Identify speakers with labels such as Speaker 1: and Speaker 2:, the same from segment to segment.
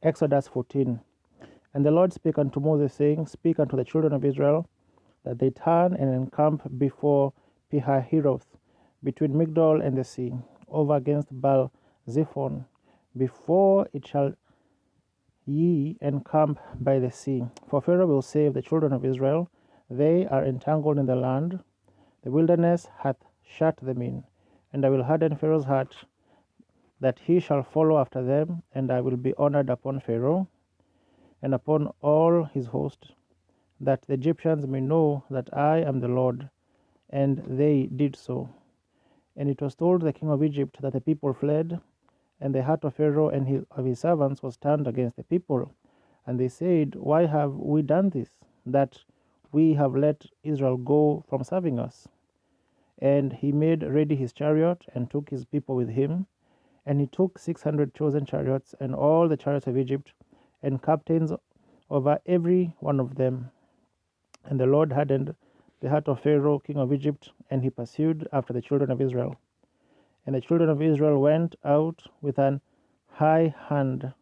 Speaker 1: Exodus 14. And the Lord spake unto Moses, saying, Speak unto the children of Israel, that they turn and encamp before Pihahiroth, between Migdol and the sea, over against Baal-zephon. Before it shall ye encamp by the sea. For Pharaoh will save the children of Israel. They are entangled in the land. The wilderness hath shut them in. And I will harden Pharaoh's heart, that he shall follow after them, and I will be honored upon Pharaoh and upon all his host, that the Egyptians may know that I am the Lord. And they did so. And it was told the king of Egypt that the people fled, and the heart of Pharaoh and of his servants was turned against the people. And they said, Why have we done this, that we have let Israel go from serving us? And he made ready his chariot, and took his people with him. And he took 600 chosen chariots, and all the chariots of Egypt, and captains over every one of them. And the Lord hardened the heart of Pharaoh, king of Egypt, and he pursued after the children of Israel. And the children of Israel went out with an high hand,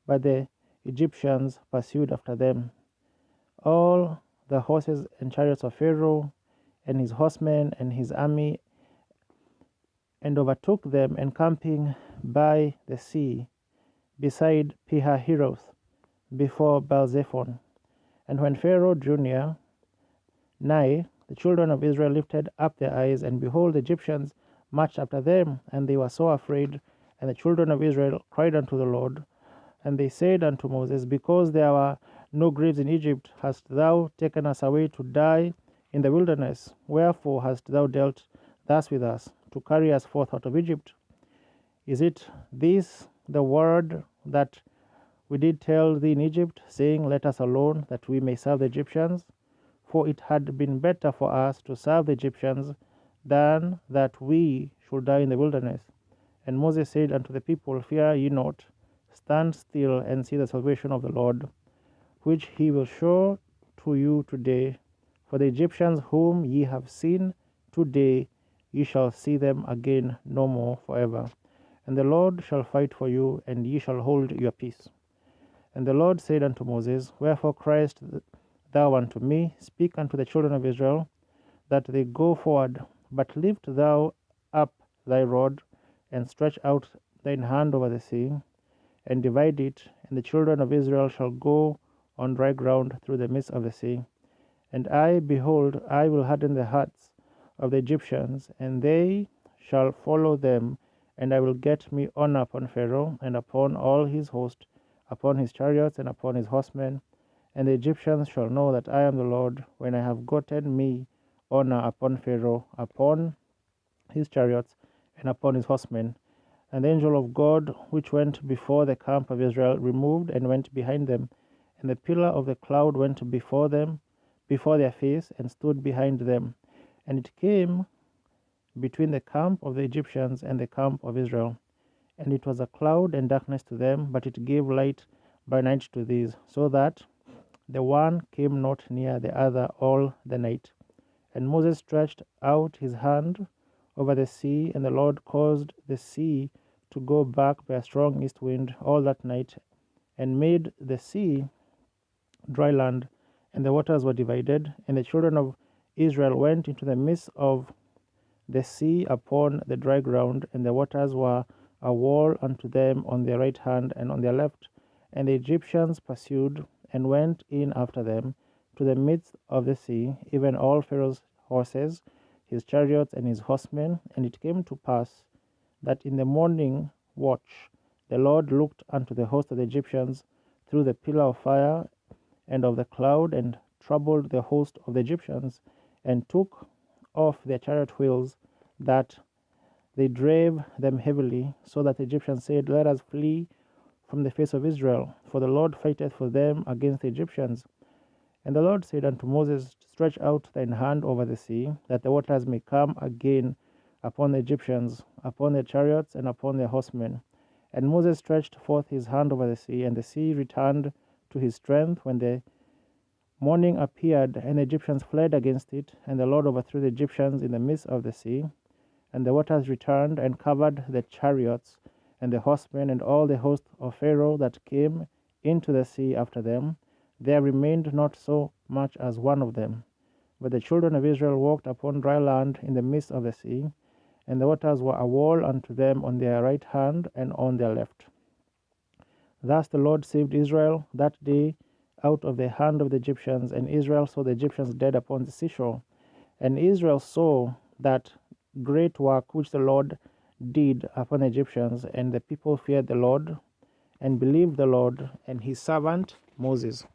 Speaker 1: but the Egyptians pursued after them. All the horses and chariots of Pharaoh, and his horsemen and his army, and overtook them, encamping by the sea, beside Pihahiroth, before Baal-zephon. And when Pharaoh drew nigh, the children of Israel lifted up their eyes, and behold, the Egyptians marched after them, and they were so afraid. And the children of Israel cried unto the Lord, and they said unto Moses, Because there were no graves in Egypt, hast thou taken us away to die in the wilderness? Wherefore hast thou dealt thus with us, to carry us forth out of Egypt? Is it this the word that we did tell thee in Egypt, saying, Let us alone, that we may serve the Egyptians? For it had been better for us to serve the Egyptians than that we should die in the wilderness. And Moses said unto the people, Fear ye not, stand still and see the salvation of the Lord, which he will show to you today. For the Egyptians whom ye have seen today, ye shall see them again no more forever. And the Lord shall fight for you, and ye shall hold your peace. And the Lord said unto Moses, Wherefore criest thou unto me? Speak unto the children of Israel, that they go forward. But lift thou up thy rod, and stretch out thine hand over the sea, and divide it, and the children of Israel shall go on dry ground through the midst of the sea. And I, behold, I will harden the hearts of the Egyptians, and they shall follow them, and I will get me honor upon Pharaoh, and upon all his host, upon his chariots, and upon his horsemen. And the Egyptians shall know that I am the Lord, when I have gotten me honor upon Pharaoh, upon his chariots, and upon his horsemen. And the angel of God, which went before the camp of Israel, removed and went behind them. And the pillar of the cloud went before them, before their face, and stood behind them. And it came between the camp of the Egyptians and the camp of Israel. And it was a cloud and darkness to them, but it gave light by night to these, so that the one came not near the other all the night. And Moses stretched out his hand over the sea, and the Lord caused the sea to go back by a strong east wind all that night, and made the sea dry land, and the waters were divided. And the children of Israel went into the midst of the sea upon the dry ground, and the waters were a wall unto them on their right hand and on their left. And the Egyptians pursued, and went in after them to the midst of the sea, even all Pharaoh's horses, his chariots, and his horsemen. And it came to pass that in the morning watch the Lord looked unto the host of the Egyptians through the pillar of fire and of the cloud, and troubled the host of the Egyptians, and took off their chariot wheels, that they drave them heavily, so that the Egyptians said, Let us flee from the face of Israel, for the Lord fighteth for them against the Egyptians. And the Lord said unto Moses, Stretch out thine hand over the sea, that the waters may come again upon the Egyptians, upon their chariots, and upon their horsemen. And Moses stretched forth his hand over the sea, and the sea returned to his strength when the morning appeared, and the Egyptians fled against it, and the Lord overthrew the Egyptians in the midst of the sea. And the waters returned and covered the chariots and the horsemen and all the host of Pharaoh that came into the sea after them. There remained not so much as one of them. But the children of Israel walked upon dry land in the midst of the sea, and the waters were a wall unto them on their right hand and on their left. Thus the Lord saved Israel that day out of the hand of the Egyptians, and Israel saw the Egyptians dead upon the seashore. And Israel saw that great work which the Lord did upon the Egyptians, and the people feared the Lord and believed the Lord and his servant Moses.